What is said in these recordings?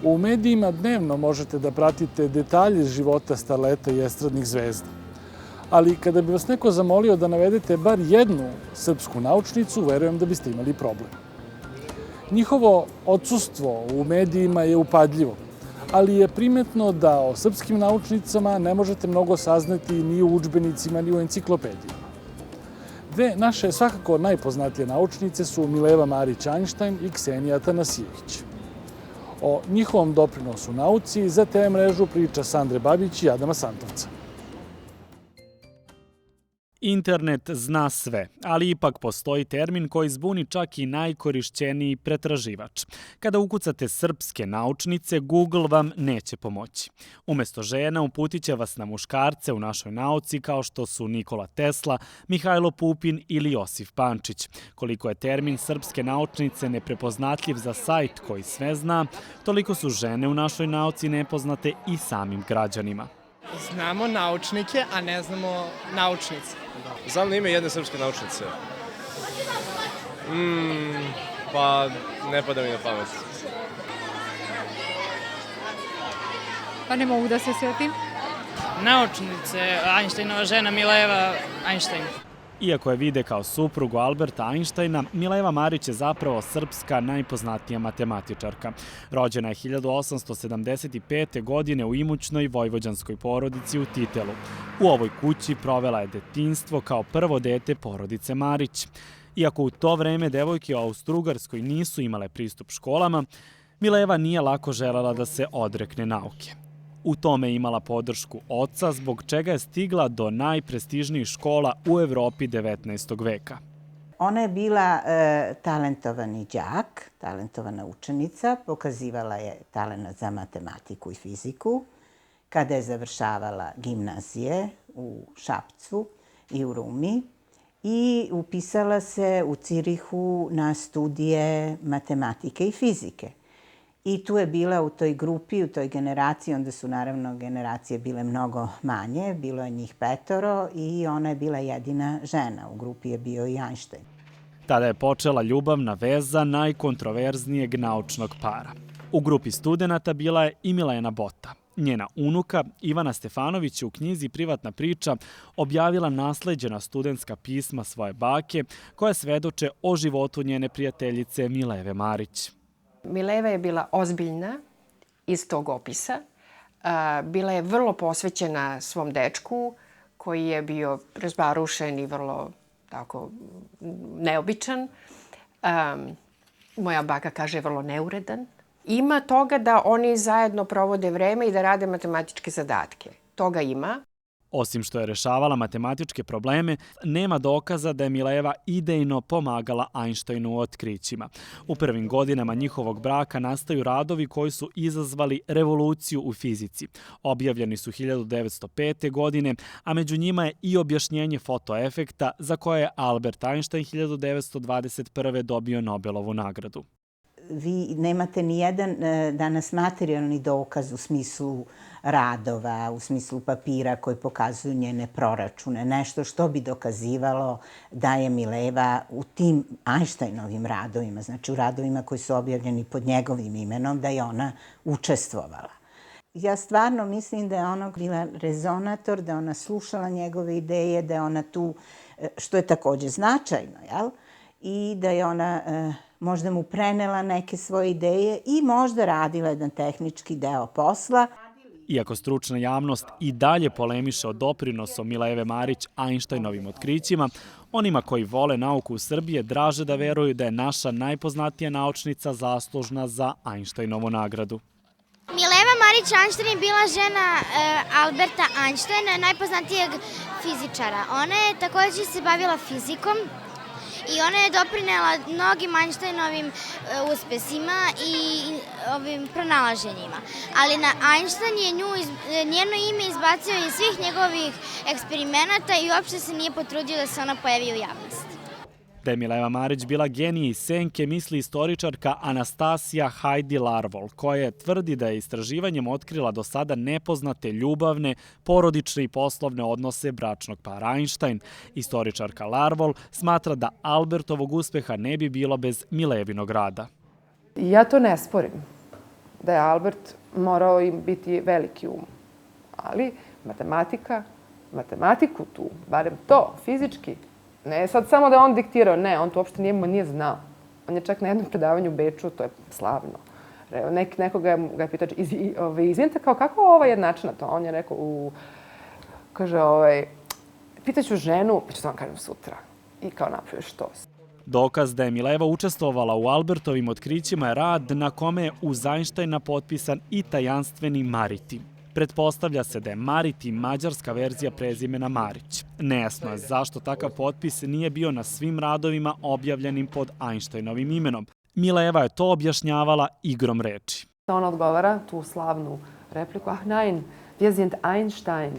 U medijima dnevno možete da pratite detalje života starleta i estradnih zvezda. Ali kada bi vas neko zamolio da navedete bar jednu srpsku naučnicu, verujem da biste imali problem. Njihovo odsustvo u medijima je upadljivo, ali je primetno da o srpskim naučnicama ne možete mnogo saznati ni u udžbenicima, ni u enciklopedijama. Dve naše svakako najpoznatije naučnice su Mileva Marić-Einstein i Ksenija Atanasijević. O njihovom doprinosu nauci za TV mrežu priča Sandre Babić i Adama Santovca. Internet zna sve, ali ipak postoji termin koji zbuni čak i najkorišćeniji pretraživač. Kada ukucate srpske naučnice, Google vam neće pomoći. Umesto žena uputit će vas na muškarce u našoj nauci kao što su Nikola Tesla, Mihajlo Pupin ili Josif Pančić. Koliko je termin srpske naučnice neprepoznatljiv za sajt koji sve zna, toliko su žene u našoj nauci nepoznate i samim građanima. Znamo naučnike, a ne znamo naučnice. Znam ime jedne srpske naučnice. Pa ne pada mi na pamet. Pa ne mogu da se sjetim. Naučnice, Einsteinova žena Mileva Einstein. Iako je vide kao suprugu Alberta Einsteina, Mileva Marić je zapravo srpska najpoznatija matematičarka. Rođena je 1875. godine u imućnoj vojvođanskoj porodici u Titelu. U ovoj kući provela je detinjstvo kao prvo dete porodice Marić. Iako u to vreme devojke u Austrougarskoj nisu imale pristup školama, Mileva nije lako želela da se odrekne nauke. U tome je imala podršku oca, zbog čega je stigla do najprestižnijih škola u Evropi 19. veka. Ona je bila talentovani đak, talentovana učenica, pokazivala je talenat za matematiku i fiziku. Kada je završavala gimnazije u Šapcu i u Rumi i upisala se u Cirihu na studije matematike i fizike. I tu je bila u toj grupi, u toj generaciji, onda su naravno generacije bile mnogo manje, bilo je njih 5 i ona je bila jedina žena. U grupi je bio i Einstein. Tada je počela ljubavna veza najkontroverznijeg naučnog para. U grupi studenata bila je i Milena Bota. Njena unuka, Ivana Stefanović, je u knjizi Privatna priča objavila nasleđena studentska pisma svoje bake, koja svedoče o životu njene prijateljice Mileve Marić. Mileva je bila ozbiljna iz tog opisa. Bila je vrlo posvećena svom dečku, koji je bio razbarušen i vrlo tako neobičan. Moja baka kaže vrlo neuredan. Ima toga da oni zajedno provode vreme i da rade matematičke zadatke. Toga ima. Osim što je rešavala matematičke probleme, nema dokaza da je Mileva idejno pomagala Einsteinu u otkrićima. U prvim godinama njihovog braka nastaju radovi koji su izazvali revoluciju u fizici. Objavljeni su 1905. godine, a među njima je i objašnjenje fotoefekta za koje je Albert Einstein 1921. dobio Nobelovu nagradu. Vi nemate ni jedan danas materijalni dokaz u smislu radova, u smislu papira koji pokazuju njene proračune. Nešto što bi dokazivalo da je Mileva u tim Einsteinovim radovima, znači u radovima koji su objavljeni pod njegovim imenom, da je ona učestvovala. Ja stvarno mislim da je ona bila rezonator, da je ona slušala njegove ideje, da je ona tu, što je takođe značajno, jel? I da je ona možda mu prenela neke svoje ideje i možda radila jedan tehnički deo posla. Iako stručna javnost i dalje polemiše o doprinosu Mileve Marić Einsteinovim otkrićima, onima koji vole nauku u Srbiji draže da veruju da je naša najpoznatija naučnica zaslužna za Einsteinovu nagradu. Mileva Marić Einstein je bila žena Alberta Einsteina, najpoznatijeg fizičara. Ona je takođe se bavila fizikom i ona je doprinela mnogim Einsteinovim uspesima i ovim pronalaženjima. Ali Einstein je njeno ime izbacio iz svih njegovih eksperimenata i uopšte se nije potrudio da se ona pojavi u javnosti. Da je Mileva Marić bila genije iz senke, misli istoričarka Anastasija Hajdý-Larvol, koja tvrdi da je istraživanjem otkrila do sada nepoznate ljubavne, porodične i poslovne odnose bračnog para Einstein. Istoričarka Larvol smatra da Albertovog uspeha ne bi bilo bez Milevinog rada. Ja to ne sporim. da je Albert morao im biti veliki ali matematiku tu, barem to, fizički, ne sad samo da je on diktirao, ne, on to uopšte nije znao. On je čak na jednom predavanju u Beču, to je slavno. Neko ga je pitao, izvinite, kako je ova jednačina to? On je rekao, kaže, pitaću ženu, pa ću to vam kažem sutra. I kao napraviš što. Dokaz da je Mileva učestvovala u Albertovim otkrićima je rad na kome je uz Einsteina potpisan i tajanstveni Mariti. Pretpostavlja se da je Mariti mađarska verzija prezimena Marić. Nejasno je zašto takav potpis nije bio na svim radovima objavljenim pod Einsteinovim imenom. Mileva je to objašnjavala igrom reči. On odgovara tu slavnu repliku, nein, wir sind Einstein.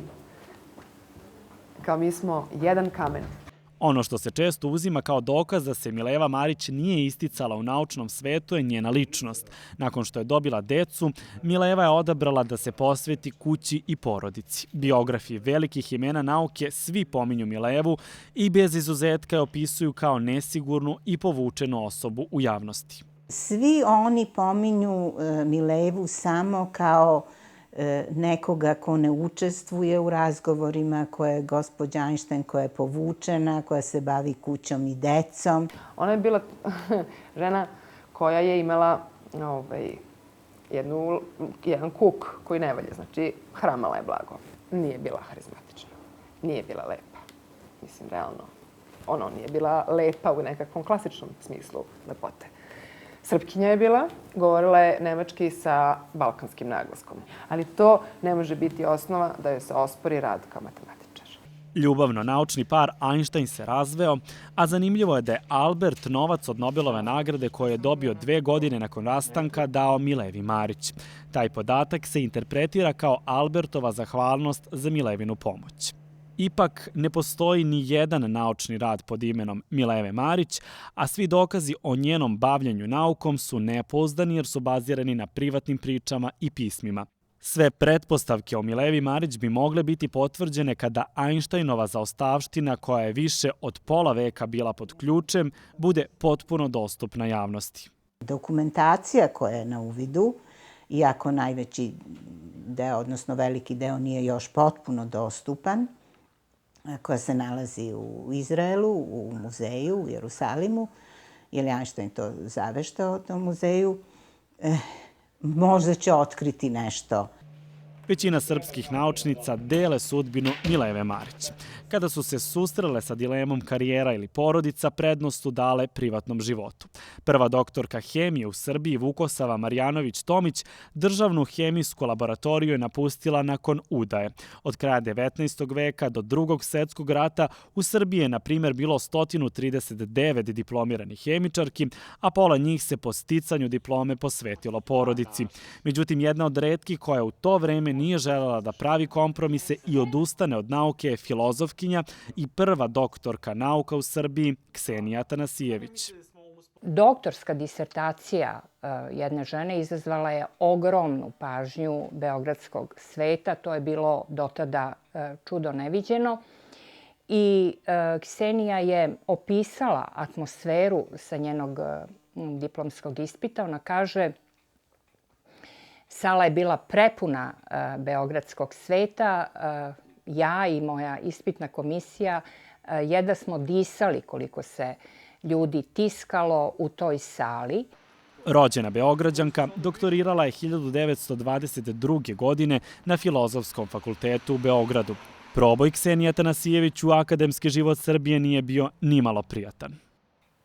Kao mi smo jedan kamen. Ono što se često uzima kao dokaz da se Mileva Marić nije isticala u naučnom svetu je njena ličnost. Nakon što je dobila decu, Mileva je odabrala da se posveti kući i porodici. Biografi velikih imena nauke svi pominju Milevu i bez izuzetka je opisuju kao nesigurnu i povučenu osobu u javnosti. Svi oni pominju Milevu samo kao nekoga ko ne učestvuje u razgovorima, koja je gospođa Einstein, koja je povučena, koja se bavi kućom i decom. Ona je bila žena koja je imala jedan kuk koji ne valje, znači hramala je blago. Nije bila harizmatična, nije bila lepa. Mislim, realno, nije bila lepa u nekakvom klasičnom smislu lepote. Srpkinja je bila, govorila je nemački sa balkanskim naglaskom. Ali to ne može biti osnova da joj se ospori rad kao matematičar. Ljubavno-naučni par Einstein se razveo, a zanimljivo je da je Albert novac od Nobelove nagrade koje je dobio 2 godine nakon rastanka dao Milevi Marić. Taj podatak se interpretira kao Albertova zahvalnost za Milevinu pomoć. Ipak, ne postoji ni jedan naučni rad pod imenom Mileve Marić, a svi dokazi o njenom bavljenju naukom su nepouzdani jer su bazirani na privatnim pričama i pismima. Sve pretpostavke o Milevi Marić bi mogle biti potvrđene kada Einsteinova zaostavština, koja je više od pola veka bila pod ključem, bude potpuno dostupna javnosti. Dokumentacija koja je na uvidu, iako najveći deo, odnosno veliki deo, nije još potpuno dostupan, koja se nalazi u Izraelu, u muzeju, u Jerusalimu, jer je Einstein to zaveštao o tom muzeju, možda će otkriti nešto. Većina srpskih naučnica dele sudbinu Mileve Marić. Kada su se susrele sa dilemom karijera ili porodica, prednost su dale privatnom životu. Prva doktorka hemije u Srbiji, Vukosava Marjanović-Tomić, državnu hemijsku laboratoriju je napustila nakon udaje. Od kraja 19. veka do Drugog svetskog rata u Srbiji je, na primjer, bilo 139 diplomiranih hemičarki, a pola njih se po sticanju diplome posvetilo porodici. Međutim, jedna od retkih koja u to vreme nije želela da pravi kompromise i odustane od nauke je filozofkinja i prva doktorka nauka u Srbiji, Ksenija Atanasijević. Doktorska disertacija jedne žene izazvala je ogromnu pažnju beogradskog sveta. To je bilo dotada čudo neviđeno. I Ksenija je opisala atmosferu sa njenog diplomskog ispita. Ona kaže: sala je bila prepuna beogradskog sveta. Ja i moja ispitna komisija jedva smo disali koliko se ljudi tiskalo u toj sali. Rođena Beograđanka, doktorirala je 1922. godine na Filozofskom fakultetu u Beogradu. Proboj Ksenije Atanasijević u akademski život Srbije nije bio nimalo prijatan.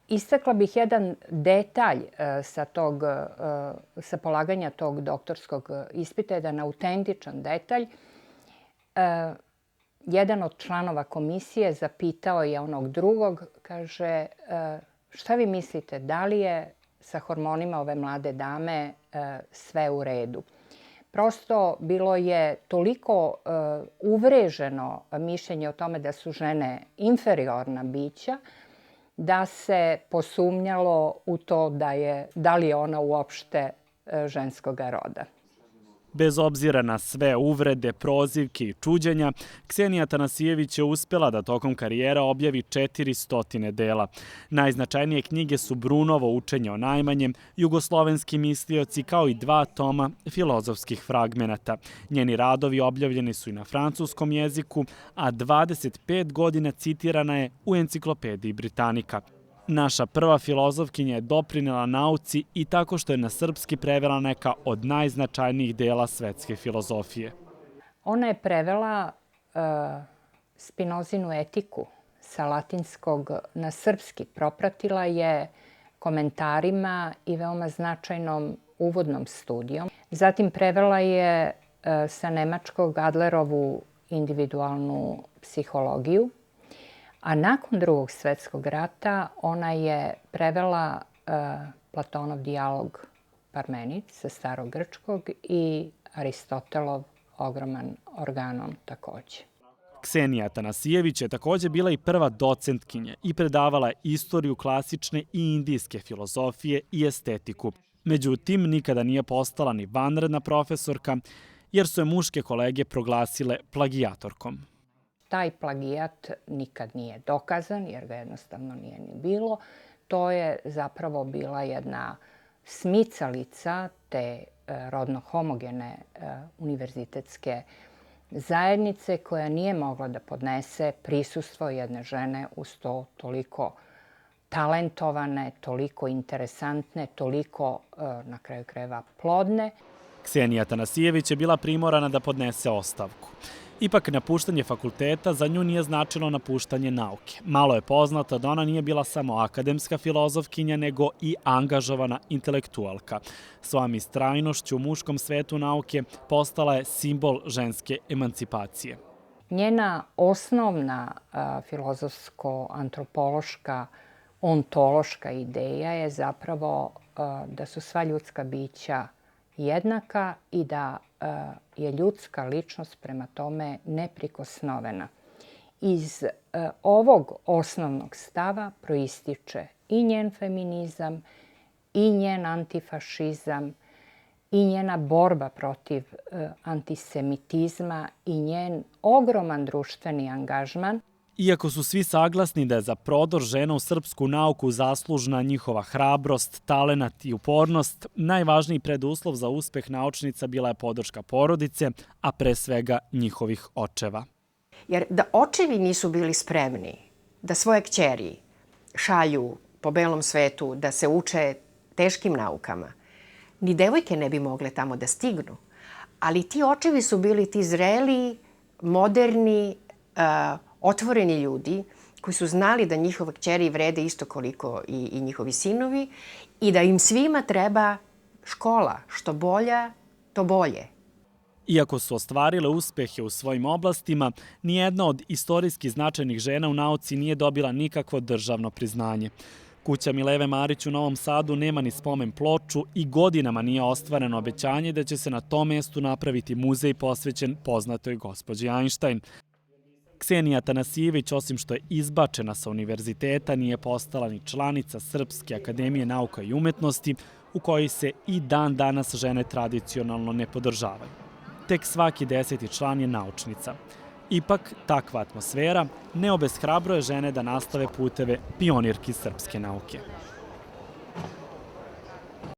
Istakla bih jedan detalj sa polaganja tog doktorskog ispita, jedan autentičan detalj. Jedan od članova komisije zapitao je onog drugog, kaže: šta vi mislite, da li je sa hormonima ove mlade dame sve u redu? Prosto bilo je toliko uvreženo mišljenje o tome da su žene inferiorna bića, da se posumnjalo u to da li je ona uopšte ženskoga roda. Bez obzira na sve uvrede, prozivke i čuđenja, Ksenija Tanasijević je uspela da tokom karijera objavi 400 dela. Najznačajnije knjige su Brunovo učenje o najmanjem, Jugoslovenski mislioci kao i 2 toma filozofskih fragmenata. Njeni radovi objavljeni su i na francuskom jeziku, a 25 godina citirana je u Enciklopediji Britanika. Naša prva filozofkinja je doprinela nauci i tako što je na srpski prevela neka od najznačajnijih dela svetske filozofije. Ona je prevela Spinozinu etiku sa latinskog na srpski. Propratila je komentarima i veoma značajnom uvodnom studijom. Zatim prevela je sa nemačkog Adlerovu individualnu psihologiju. A nakon Drugog svetskog rata ona je prevela Platonov dijalog Parmenid sa starogrčkog i Aristotelov ogroman organon takođe. Ksenija Tanasijević je takođe bila i prva docentkinja i predavala je istoriju klasične i indijske filozofije i estetiku. Međutim, nikada nije postala ni vanredna profesorka, jer su je muške kolege proglasile plagijatorkom. Taj plagijat nikad nije dokazan, jer ga jednostavno nije ni bilo. To je zapravo bila jedna smicalica te rodno homogene univerzitetske zajednice koja nije mogla da podnese prisustvo jedne žene uz to toliko talentovane, toliko interesantne, toliko na kraju krajeva plodne. Ksenija Tanasijević je bila primorana da podnese ostavku. Ipak, napuštanje fakulteta za nju nije značilo napuštanje nauke. Malo je poznato da ona nije bila samo akademska filozofkinja, nego i angažovana intelektualka. Svojom istrajnošću u muškom svetu nauke postala je simbol ženske emancipacije. Njena osnovna filozofsko-antropološka, ontološka ideja je zapravo da su sva ljudska bića jednaka i da je ljudska ličnost prema tome neprikosnovena. Iz ovog osnovnog stava proističe i njen feminizam, i njen antifašizam, i njena borba protiv antisemitizma i njen ogroman društveni angažman. Iako su svi saglasni da je za prodor žena u srpsku nauku zaslužna njihova hrabrost, talenat i upornost, najvažniji preduslov za uspeh naučnica bila je podrška porodice, a pre svega njihovih očeva. Jer da očevi nisu bili spremni da svoje kćeri šalju po belom svetu, da se uče teškim naukama, ni devojke ne bi mogle tamo da stignu. Ali ti očevi su bili ti zreli, moderni, otvoreni ljudi koji su znali da njihove kćeri vrede isto koliko i njihovi sinovi i da im svima treba škola. Što bolja, to bolje. Iako su ostvarile uspehe u svojim oblastima, nijedna od istorijski značajnih žena u nauci nije dobila nikakvo državno priznanje. Kuća Mileve Marić u Novom Sadu nema ni spomen ploču i godinama nije ostvareno obećanje da će se na tom mestu napraviti muzej posvećen poznatoj gospođi Einstein. Ksenija Tanasijević, osim što je izbačena sa univerziteta, nije postala ni članica Srpske akademije nauka i umetnosti, u kojoj se i dan danas žene tradicionalno ne podržavaju. Tek svaki 10. član je naučnica. Ipak, takva atmosfera ne obeshrabruje žene da nastave puteve pionirki srpske nauke.